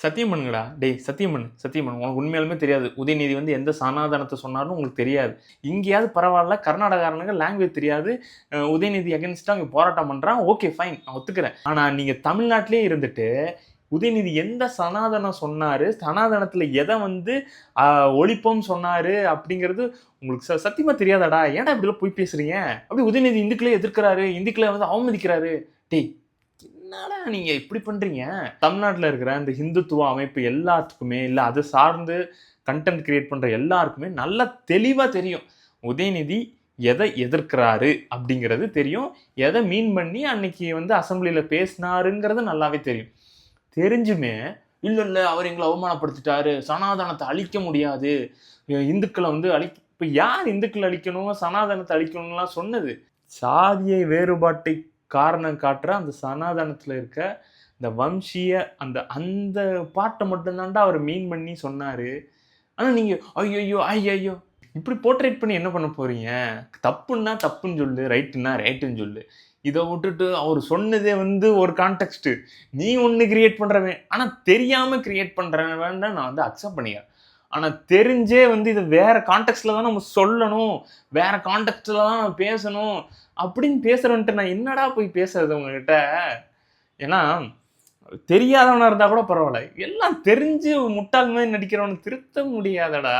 சத்தியம் பண்ணுங்கடா. டேய் சத்தியம் பண்ணு, சத்தியம் பண்ணு. உனக்கு உண்மையாலுமே தெரியாது. உதயநிதி வந்து எந்த சனாதனத்த சொன்னாருன்னு உங்களுக்கு தெரியாது. இங்கேயாவது பரவால்ல, கர்நாடகாரனுங்க லாங்குவேஜ் தெரியாது. உதயநிதி அகைன்ஸ்ட்டா அங்க போராட்டம் பண்றான். Okay fine. நான் ஒத்துக்கிறேன். ஆனா நீங்க தமிழ்நாட்டிலேயே இருந்துட்டு, உதயநிதி எந்த சனாதனம் சொன்னாரு, சனாதனத்துல எத வந்து அ ஒழிப்போம்ன்னு சொன்னாரு அப்படிங்கிறது உங்களுக்கு சத்தியமா தெரியாதாடா? ஏன்டா இப்படிலாம் பொய் பேசுறீங்க? அப்படியே உதயநிதி இந்துக்களே எதிர்க்கிறாரு, இந்துக்கள வந்து அவமதிக்கிறாரு. டேய் என்னடா நீங்க இப்படி பண்றீங்க? தமிழ்நாட்டுல இருக்கிற இந்த ஹிந்துத்துவ அமைப்பு எல்லாத்துக்குமே, இல்ல அது சார்ந்து கன்டென்ட் கிரியேட் பண்ற எல்லாருக்குமே நல்லா தெளிவா தெரியும். உதயநிதி எத எதிர்க்கிறாரு அப்படிங்கிறது தெரியும். எத மீன் பண்ணி அன்னைக்கு வந்து அசெம்பிளில பேசினாருங்கிறது நல்லாவே தெரியும். தெரிஞ்சுமே, இல்ல இல்ல அவர் எங்கள அவமானப்படுத்திட்டாரு. சனாதனத்த அழிக்க முடியாது. இந்துக்கள வந்து இப்ப யார் இந்துக்கள அழிக்கணும், சனாதனத்த அழிக்கணும்லாம் சொன்னது? சாதிய வேறுபாட்டை காரணம் காட்டுற அந்த சனாதனத்துல இருக்க இந்த வம்சீய அந்த அந்த பார்ட்ட மட்டும் தான்டா அவர் மீன் பண்ணி சொன்னாரு. ஆனா நீங்க ஐய்யய்யோ! ஐய்யய்யோ! இப்படி போர்ட்ரேட் பண்ணி என்ன பண்ண போறீங்க? தப்புன்னா தப்புன்னு சொல்லு. ரைட்டுன்னா ரைட்டுன்னு சொல்லு. இத விட்டுட்டு அவரு சொன்னதே வந்து ஒரு கான்டெக்ஸ்ட். நீ ஒண்ணு கிரியேட் பண்றவன். ஆனா தெரியாம கிரியேட் பண்றவன் தான் நான் வந்து அக்செப்ட் பண்ணிக்கிறேன். ஆனா தெரிஞ்சே வந்து இத வேற கான்டெக்ஸ்ட்ல தான் நம்ம சொல்லணும். வேற கான்டெக்ஸ்ட்ல தான் நம்ம பேசணும். அப்படின்னு பேசுறவன்ட்ட நான் என்னடா போய் பேசுறது உங்ககிட்ட? ஏன்னா தெரியாதவனா இருந்தா கூட பரவால்ல. எல்லாம் தெரிஞ்சு முட்டாள் மாரி நடிக்கிறவன திருத்த முடியாதடா.